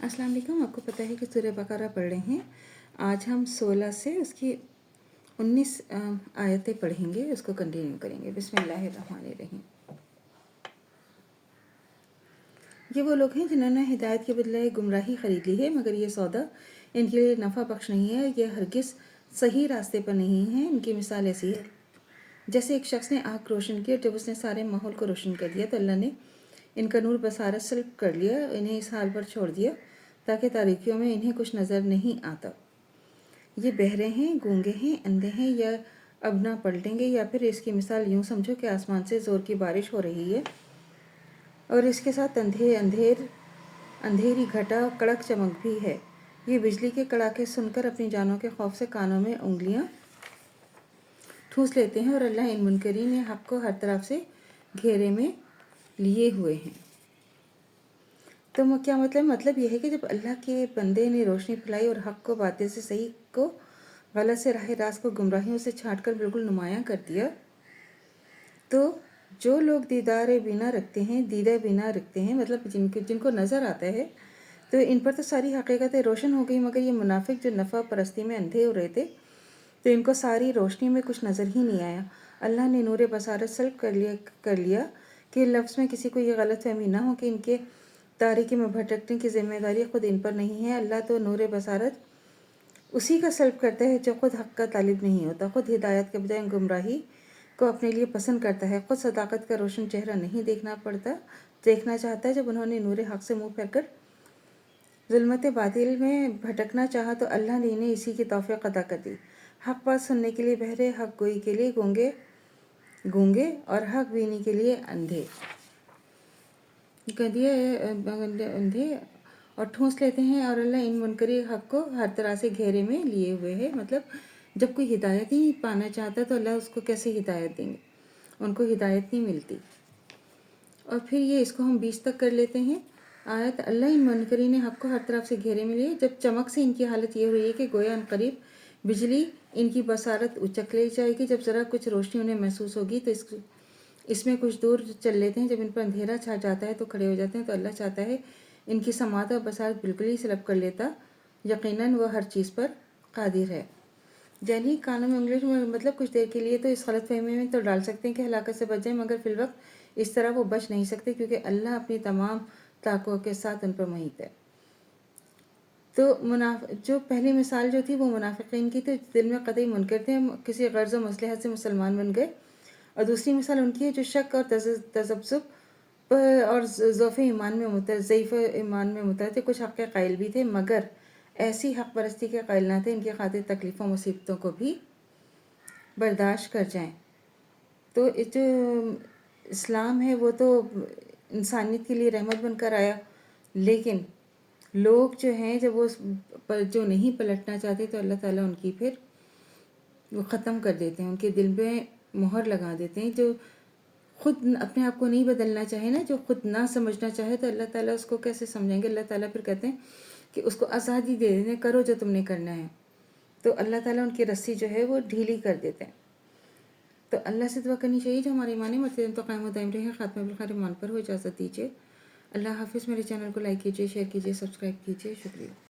अस्सलाम वालेकुम। आपको पता है कि सूरह बकरा पढ़ रहे हैं। आज हम 16 से उसकी 19 आयतें पढ़ेंगे, उसको कंटिन्यू करेंगे। बिस्मिल्लाहिर्रहमानिर्रहीम। ये वो लोग हैं जिन्होंने हिदायत के बदले गुमराही ख़रीद ली है, मगर ये सौदा इनके लिए नफ़ा बख्श नहीं है। ये हरगिज़ सही रास्ते पर नहीं है। इनकी मिसाल ऐसी है जैसे एक शख्स ने आग रोशन की और जब उसने सारे माहौल को रोशन कर दिया तो अल्लाह ने इनका नूर बसारत सल्ब कर लिया, इन्हें इस हाल पर छोड़ दिया ताकि तारीकियों में इन्हें कुछ नज़र नहीं आता। ये बहरे हैं, गूंगे हैं, अंधे हैं, या अब ना पलटेंगे। या फिर इसकी मिसाल यूँ समझो कि आसमान से ज़ोर की बारिश हो रही है और इसके साथ अंधेरी घटा कड़क चमक भी है। ये बिजली के कड़ाके सुनकर अपनी जानों के खौफ से कानों में उंगलियां ठूंस लेते हैं और अल्लाह इन मुनकरीन ने हक़ को हर तरफ से घेरे में लिए हुए हैं। तो क्या मतलब यह है कि जब अल्लाह के बंदे ने रोशनी फैलाई और हक़ को बातिल से, सही को गलत से, राह रास्त को गुमराहियों से छाँट कर बिल्कुल नुमायाँ कर दिया, तो जो लोग दीदे बिना रखते हैं मतलब जिनको नज़र आता है, तो इन पर तो सारी हकीकतें रोशन हो गई। मगर ये मुनाफिक जो नफ़ा परस्ती में अंधे हो रहे थे, तो इनको सारी रोशनी में कुछ नज़र ही नहीं आया। अल्लाह ने नूर बसारत सल्ब कर लिया कि लफ्ज़ में किसी को ये गलत फहमी ना हो कि इनके तारीकी में भटकने की ज़िम्मेदारी ख़ुद इन पर नहीं है। अल्लाह तो नूर बसारत उसी का सल्ब करता है जो ख़ुद हक़ का तालिब नहीं होता, ख़ुद हिदायत के बजाय गुमराही को अपने लिए पसंद करता है, ख़ुद सदाकत का रोशन चेहरा नहीं देखना चाहता है। जब उन्होंने नूर हक़ से मुँह फेरकर ज़ुल्मत बातिल में भटकना चाहा तो अल्लाह ने इन्हें इसी की तौफ़ीक़ अता कर दी। हक़ बात सुनने के लिए बहरे, हक़ गोई के लिए गूंगे और हक़ बीनी के लिए अंधे और ठूंस लेते हैं। और अल्लाह इन मुनकरी हक़ को हर तरह से घेरे में लिए हुए है। मतलब जब कोई हिदायत ही पाना चाहता तो अल्लाह उसको कैसे हिदायत देंगे, उनको हिदायत नहीं मिलती। और फिर ये इसको हम 20 तक कर लेते हैं। आयत, अल्लाह इन मुनकरी ने हक़ को हर तरफ से घेरे में लिए जब चमक से इनकी हालत ये हुई है कि गोया अनकरीब बिजली इनकी बसारत उचक ले जाएगी। जब ज़रा कुछ रोशनी उन्हें महसूस होगी तो इसमें कुछ दूर चल लेते हैं। जब इन पर अंधेरा छा जाता है तो खड़े हो जाते हैं। तो अल्लाह चाहता है इनकी समात और बसारत बिल्कुल ही सलब कर लेता। यकीनन वह हर चीज़ पर कादिर है। जैनी कानों में इंग्लिश में मतलब कुछ देर के लिए तो इस गलत फहमी में तो डाल सकते हैं कि हलाकत से बच जाए, मगर फिल वक्त इस तरह वो बच नहीं सकते क्योंकि अल्लाह अपनी तमाम ताक़तों के साथ उन पर मुहित है। तो जो पहली मिसाल जो थी वो मुनाफिकीन की, तो दिल में कतई मुनकर थे, किसी गर्ज़ व मसलहत से मुसलमान बन गए। और दूसरी मिसाल उनकी है जो शक और तज़ब्ज़ुब और ज़ौफ़ ईमान में मुतल थे, कुछ हक़ के कायल भी थे मगर ऐसी हक़ परस्ती के कायल ना थे इनकी खातिर तकलीफ़ों मुसीबतों को भी बर्दाश्त कर जाएं। तो जो इस्लाम है वो तो इंसानियत के लिए रहमत बनकर आया, लेकिन लोग जो हैं जब वो जो नहीं पलटना चाहते तो अल्लाह ताला उनकी फिर वो ख़त्म कर देते हैं, उनके दिल में मोहर लगा देते हैं। जो खुद अपने आप को नहीं बदलना चाहे ना, जो खुद ना समझना चाहे, तो अल्लाह ताला उसको कैसे समझेंगे। अल्लाह ताला फिर कहते हैं कि उसको आज़ादी दे देते हैं, करो जो तुमने करना है। तो अल्लाह ताला उनकी रस्सी जो है वो ढीली कर देते हैं। तो अल्लाह से दुआ करनी चाहिए जो हमारे ईमान मरते तो कायम दायम रहे। ख़ात्मा बिल खैर ईमान पर हो। इजाज़त दीजिए। अल्लाह हाफ़िज़। मेरे चैनल को लाइक कीजिए, शेयर कीजिए, सब्सक्राइब कीजिए। शुक्रिया।